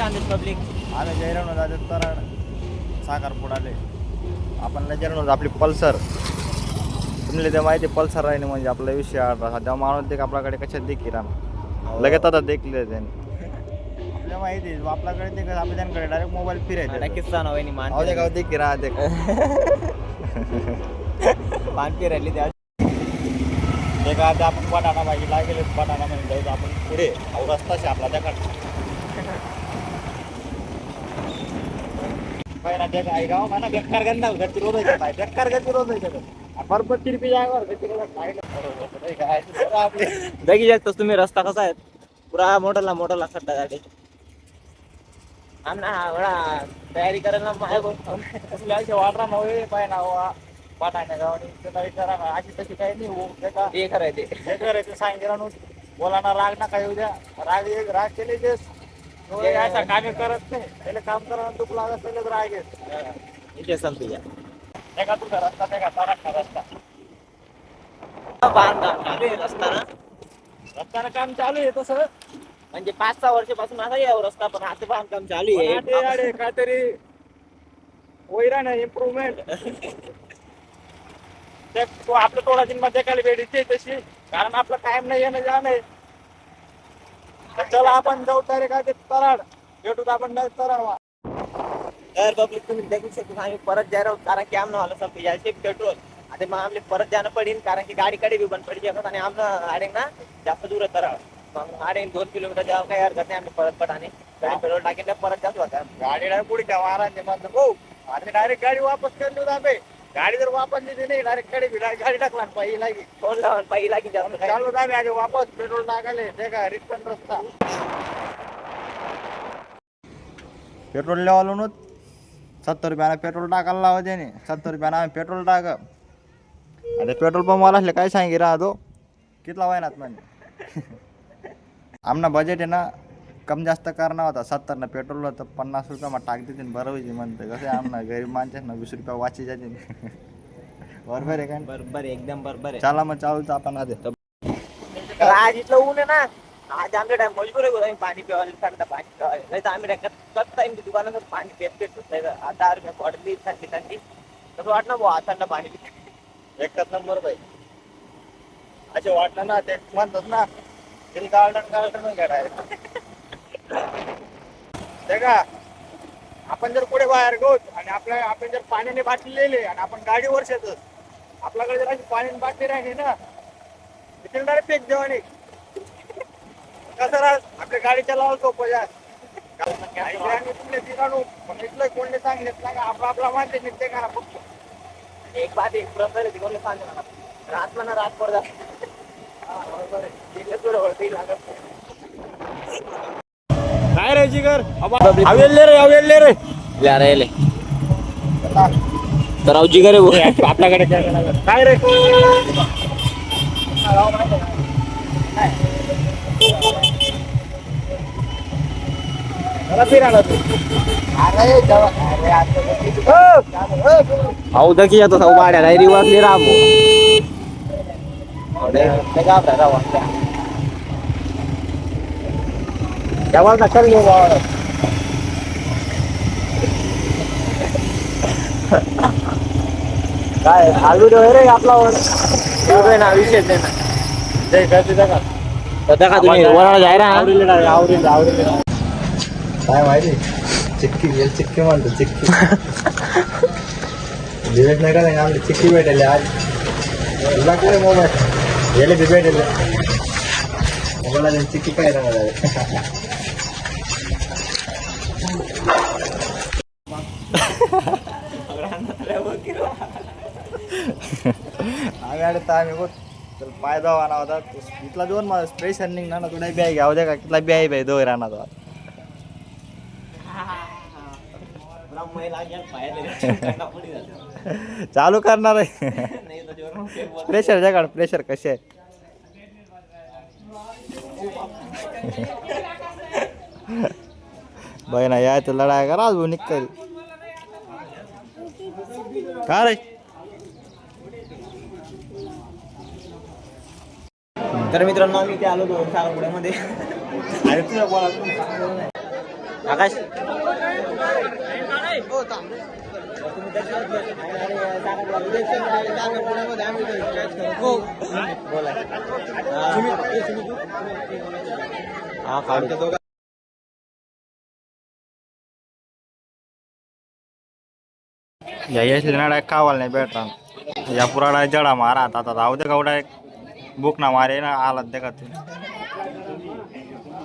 Khandesh public. आम्ही जयरावून जातो तर साखरपुडा आले आपण जयरावून आपली पल्सर तुम्हाला ते माहिती पल्सर राहिली म्हणजे आपला विषय आला सध्या माणूस देख आपल्याकडे कशात देखील राहणार लगेच आता देखले त्यांनी आपल्याला माहिती आपल्याकडे ते आपल्या त्यांकडे डायरेक्ट मोबाईल फिरायचा किस्सा नव्हे मान गाव गाव देखील राहते पान फिरायली त्या ते का आता आपण बटाणा भाजी लागेल बटाणा म्हणून जाऊ आपण पुढे रस्ताच आपला त्याकडे पहिला ते काय गाव म्हणा बेकार गंदा घरची रोज आहे बेकार घरची रोज आहे बरोबर तिरपी जागेवर आपले बघी शकतोस तुम्ही रस्ता कसा आहे पुरा मोठाला खड्डा गाडी आमना तयारी करायला माझ्या वाटरा नव्हे पाय नावा पाठाण्या गावाने करा अशी तशी काही नाही हो हे करायचे हे करायचं सांगितलं बोलाना राग ना काही उद्या राग केले ते असा कामे करत नाही त्याला काम करायला तुक लागत त्याला राग येत इथे संपूया नाही का तुझा रस्ता नाही का तराखा रस्ता बांधकाम चालू आहे रस्ता ना रस्त्यानं काम चालू आहे तसं म्हणजे 5-6 वर्षापासून आता यावं रस्ता पण आता बांधकाम चालू आहे अरे काहीतरी वैरा नाही इम्प्रुव्हमेंट तो आपलं थोडा दिन मध्ये खाली भेटीचे तशी कारण आपलं कायम नाही येणं जाणं आहे चला आपण जाऊ तयारी काय ते तराड भेटू आपण तराड तर पब्लिक तुम्ही देखू शकतो आम्ही परत जायला आहोत कारण की आमनं आलं संपी यायचे पेट्रोल आता मग आम्ही परत जाणं पडेल कारण की गाडी बी बंद पडली आणि आमनं आडे ना जास्त दूर तराड मग आडे 2 किलोमीटर जावं काही हरकत नाही आम्ही परत पटाने गाडी पेट्रोल टाकेल परत जातो आता गाडी डायरेक्ट पुढे ठेवा आराम म्हणतो भाऊ आणि डायरेक्ट गाडी वापस करून देऊ आम्ही गाडी जर वापस दिली नाही डायरेक्ट गाडी टाकला पायी लागी फोन लावून पायी लागी जाऊन चालू आम्ही आधी वापस पेट्रोल टाकाले ते का रिटर्न रस्ता पेट्रोल लेवल 70 रुपयाला पेट्रोल टाकायला लावा त्याने 70 रुपयाला आम्ही पेट्रोल टाक आणि पेट्रोल पंप वाला असले काय सांगे राहतो कितला वायनात म्हणजे आमना बजेट आहे ना कम जास्त करणार होता 70 ना पेट्रोल होतं 50 रुपया मग टाक देते बरोबर म्हणते कसं आमना गरीब माणसं ना 20 रुपया वाची जाते बरोबर आहे का बरोबर एकदम बरोबर आहे चला मग चालूच आपण आधी आज इथलं ऊन आहे ना आज आमच्या टाइम मजबूर आहे आम्ही पाणी पिवायला थंड पाणी पिवायला नाही तर आम्ही कत टाइम दुकानात पाणी पेट नाही तर 10 रुपये बॉटली थंडी तसं वाटलं भाऊ थंड पाणी पिते एकच नंबर बाई असे वाटलं ना ते म्हणतात ना दिल गार्डन घडायला ते का आपण जर पुढे बाहेर गोत आणि आपण जर पाण्याने बाटली लिहिले आणि आपण गाडीवर येतच आपल्याकडे जर अशी पाण्याने बाटली राहिली ना तिथे डायरेक्ट पेक जेवण कसं आपल्या गाडीच्या लावल सोपं जास्त तुमले दिराणू पण इथलं कोणते सांगितलं ना आपला माहिती निघते का फक्त एक बात एक प्रश्न तिकडे सांग रात म्हणा रात पड जात काय रे जिगर हवेल रे यार तर जिगर आहे आपल्याकडे काय रे अहो दकी जातो साऊ बाड्या नाही रिवाजली रामो जेव्हा नका घेऊ काय आलू रे आपला ना विषय नाही ना जय का सध्या का तुम्ही वराला जाय ना आवरेल काय माहिती चिक्की म्हणतो चिक्की दिवस नाही का नाही आमची चिक्की भेटेल आज तुला काय मोबाईल गेले बी भेटेल मोबाईला चिक्की काय राहणार आम्ही आले तर आम्ही तर पाय जाऊ आणा होता इथला दोन मला स्पेशल निघणार ना तुला बियाई घ्यावं द्या का कितला बियाई बाई दोन राहणार होता चालू करणार आहे प्रेशर जगाड प्रेशर कसे आहे बाई ना या तर लढाई करा आज निघ का रे तर मित्रांनो आम्ही इथे आलो साखरपुड्यामध्ये अरे तुझ्या बोला आकाश डायरेक्ट कावाल नाही भेटला या पुरा डायरेक्ट जडा मारा आता जाऊ दे का डायरेक्ट बुक ना मारे ना आला देखा तू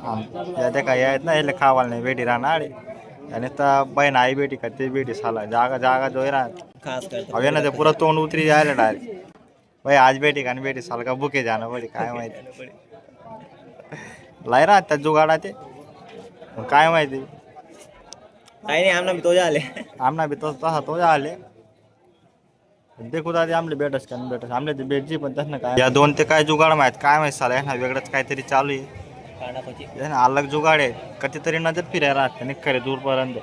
या देखा यायत ना એટલે ખાવાલ નહીં બેટી રા નાડી અને તા બહેન આઈ બેટી કરતી બેટી સાલા જાગા જાગા જોઈ રા खास कर હવે ને તે પૂરા તોંડ ઉતરી જાય ડાયરેક્ટ ભાઈ આજ બેટી કાની બેટી સાલ का बुके जाना पड़ी काय माहिती लाय रा त्या जुगाडा ते काय माहिती काही नाही आमना तो झाले आमना बी तसा तो आले देखू दादी आमले भेटस का नाही भेटस आमले ते भेटजी पण तसं काय या दोन ते काय जुगाड माहित काय माहित साला ना वेगळंच काहीतरी चालू आहे हे ना अलग जुगाड आहे कधीतरी नजर फिरायला राहते नाही खरे दूरपर्यंत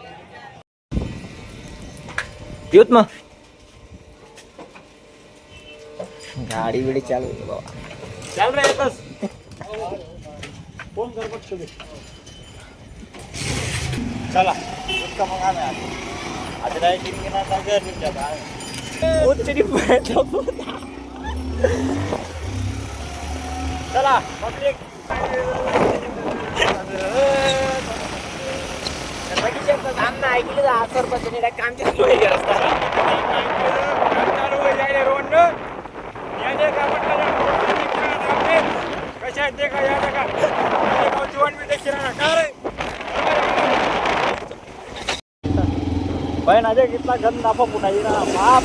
येऊत मग गाडी बिडी चालू आहे बाबा चाल रे येतस फोन कर बघ तुम्ही चला उसका मग आम्ही आज रायटिंग के ना घर निघतात उतरी चला पब्लिक आमना ऐकलं 10 काम चालू आहे बहन अजय कितना गंद नाफा पुनाई ना बाप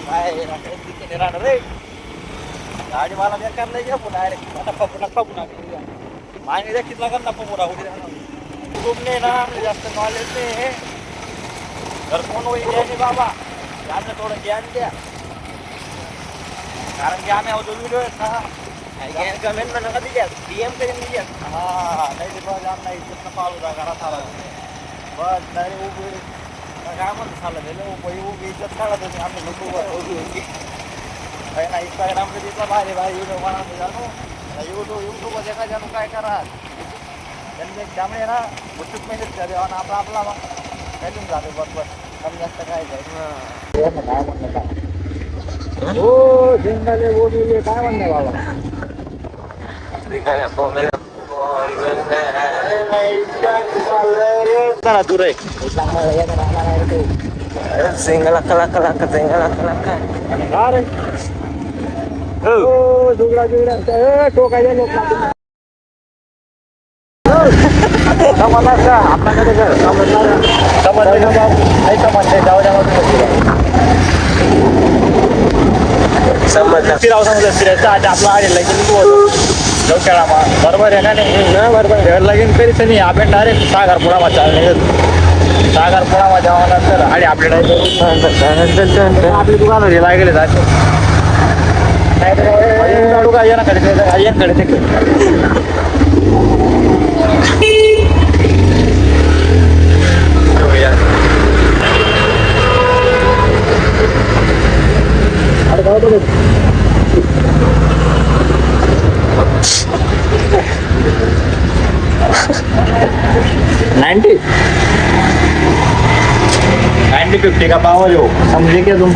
काय रे गाडी वाला बेकार नाही घ्या पुन्हा नफा पुन्हा मागे द्या कितना गंद नफा पुरा तुमने ना आमले जास्त नॉलेज नाही घर कोण होई द्या नाही बाबा आमने थोडं ज्ञान द्या कारण की आम्ही अवधूत व्हिडिओ आहेत ना कमेंट में नका दीजिए डीएम करें दीजिए हा नाही ते बस आमना इज्जत पालू दा घरात आला बस नाही उभी काय म्हणत झालं त्याला उभी इज्जत काढत होती आम्ही लोक ना इंस्टाग्राम पे दिसला भारी भारी व्हिडिओ बनावतो जाणू यूट्यूब देखा जाणू काय करा त्यांनी त्यामुळे ना उत्सुक मेहनत करे आणि आपला आपला काढून जाते बरोबर कमी जास्त काय काय म्हणणं काय हो जिंगाले बोलले काय म्हणणे बाबा तू रे सिंगला कला कला सिंगला कला रे हो जुगडा टोकायचे लोक समजला का आपल्याकडे समजलं का बाबू नाही समजले जाऊ द्या समजलं फिरावं समजलं फिरायचं आज आपला आलेला जाऊ खेळा मग बरोबर आहे का नाही बरोबर घर लगीन करीच नाही आपण डायरेक्ट सागरपुरामा चालले सागरपुरामा जावानंतर आणि आपल्या आपली दुकानं हे लागले जायचं काढू का ना कडे $90 का पाव जो समझे क्या तुम